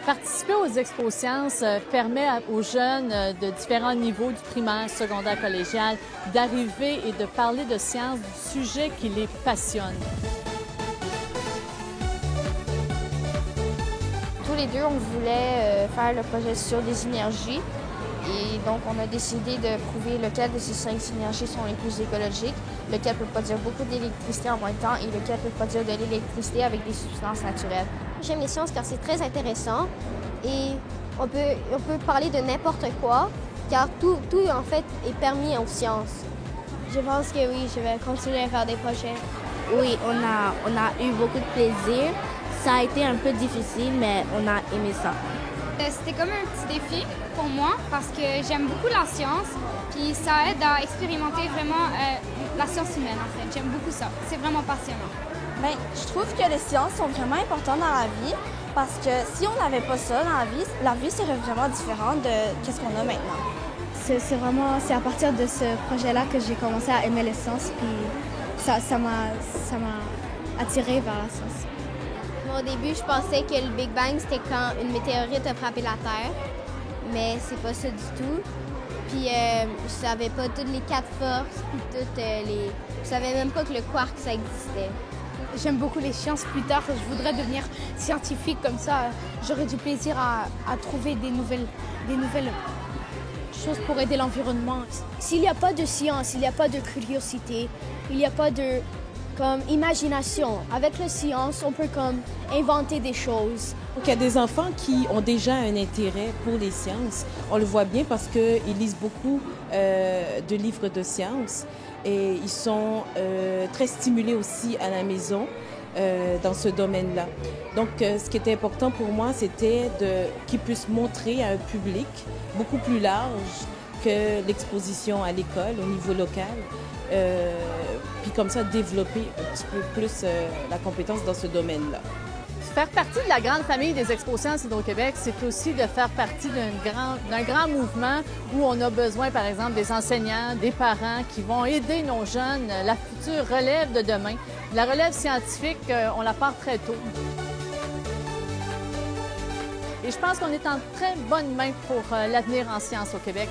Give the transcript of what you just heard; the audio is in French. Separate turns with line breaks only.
Participer aux Expos Sciences permet aux jeunes de différents niveaux, du primaire, secondaire, collégial, d'arriver et de parler de sciences, du sujet qui les passionne.
Tous les deux, on voulait faire le projet sur des énergies. Et donc, on a décidé de prouver lequel de ces 5 énergies sont les plus écologiques, lequel peut produire beaucoup d'électricité en moins de temps et lequel peut produire de l'électricité avec des substances naturelles.
J'aime les sciences car c'est très intéressant et on peut parler de n'importe quoi car tout en fait est permis aux sciences. Je pense que oui, je vais continuer à faire des projets.
Oui, on a eu beaucoup de plaisir. Ça a été un peu difficile, mais on a aimé ça.
C'était comme un petit défi pour moi parce que j'aime beaucoup la science, puis ça aide à expérimenter vraiment la science humaine en fait. J'aime beaucoup ça. C'est vraiment passionnant.
Bien, je trouve que les sciences sont vraiment importantes dans la vie parce que si on n'avait pas ça dans la vie serait vraiment différente de ce qu'on a maintenant.
C'est à partir de ce projet-là que j'ai commencé à aimer les sciences, puis ça m'a attirée vers la science.
Au début, je pensais que le Big Bang, c'était quand une météorite a frappé la Terre, mais c'est pas ça du tout. Puis je savais pas toutes les 4 forces, puis je savais même pas que le quark, ça existait.
J'aime beaucoup les sciences. Plus tard, je voudrais devenir scientifique comme ça. J'aurais du plaisir à trouver des nouvelles choses pour aider l'environnement.
S'il n'y a pas de science, il n'y a pas de curiosité, il n'y a pas de imagination. Avec la science, on peut inventer des choses.
Donc, il y a des enfants qui ont déjà un intérêt pour les sciences. On le voit bien parce qu'ils lisent beaucoup de livres de sciences et ils sont très stimulés aussi à la maison dans ce domaine-là. Donc, ce qui était important pour moi, c'était qu'ils puissent montrer à un public beaucoup plus large que l'exposition à l'école, au niveau local. Puis comme ça, développer un petit peu plus la compétence dans ce domaine-là.
Faire partie de la grande famille des Expos Sciences Hydro-Québec, c'est aussi de faire partie d'un grand mouvement où on a besoin, par exemple, des enseignants, des parents qui vont aider nos jeunes, la future relève de demain. La relève scientifique, on la part très tôt. Et je pense qu'on est en très bonne main pour l'avenir en sciences au Québec.